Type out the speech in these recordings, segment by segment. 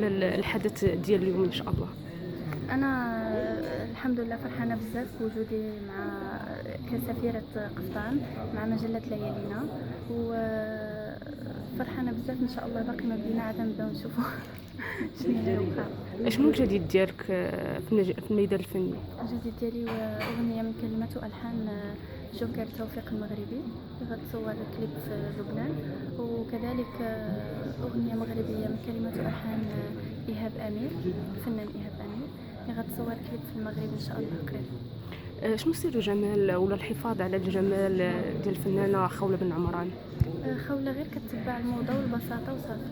الحدث ديال اليوم إن شاء الله؟ انا الحمد لله فرحانه بزاف بوجودي مع كسفيره قفطان مع مجله ليالينا، وفرحانه بزاف. ان شاء الله باقي ما بدينا عاد نبداو نشوفوا شنو اللي وقع. شنو الجديد ديالك في الميدان الفني؟ الجديد ديالي اغنيه من كلمات والحان جوكر توفيق المغربي، غتصور كليب في لبنان، وكذلك اغنيه مغربيه من كلمات والحان ايهاب امير، الفنان ايهاب امير، اللي غتصور كليب في المغرب ان شاء الله قريب. شنو سر الجمال ولا الحفاظ على الجمال ديال الفنانة خولة بن عمران؟ خولة غير كتبع الموضه والبساطه وصافي.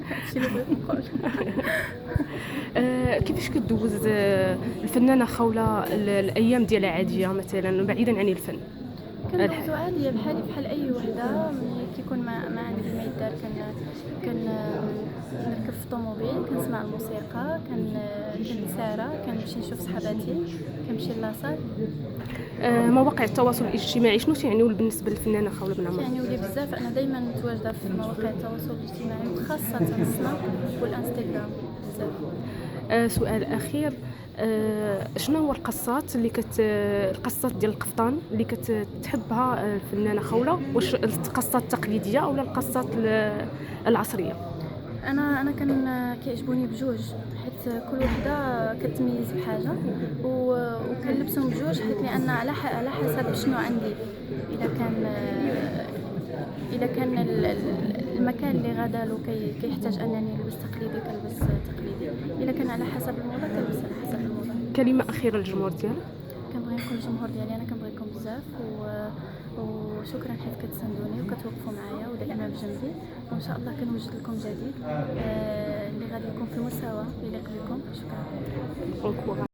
هادشي اللي بغيت نقول. كيفاش كدوز الفنانة خولة الأيام ديالها عادية مثلا بعيدا عن الفن؟ كندوزو عاديه بحالي بحال اي وحده. ملي كيكون ما عندي ما يدار كنركب في الطوموبيل، كنسمع الموسيقى، كنتسارى، كنمشي نشوف صحاباتي، كنمشي لاصال. مواقع التواصل الاجتماعي شنو تعنيو بالنسبة للفنانة خولة بن عمران؟ يعني ولي بزاف، انا دائما متواجده في مواقع التواصل الاجتماعي وخاصه السناب والانستغرام بزاف. سؤال أخير، شنو هو القصات ديال القفطان اللي كتحبها الفنانة خولة؟ واش القصات التقليدية أو القصات العصرية؟ انا كيعجبوني بجوج، حيت كل وحده كتميز بحاجه، وكنلبسهم بجوج حيت لان على حسب شنو عندي. اذا كان المكان اللي غادا له كيحتاج انني نلبس تقليدي كنلبس تقليدي، اذا كان على حسب الموضه كنلبس على حسب الموضه. كلمة أخيرة للجمهور ديالك؟ كنبغي نقول للجمهور ديالي انا كنبغيكم بزاف، وشكرا حيت كتساندوني وكتوقفوا معايا ودائما بجنبي، وان شاء الله كنوجد لكم جديد اللي غادي يكون في المستوى اللي يليق بكم. شكرا.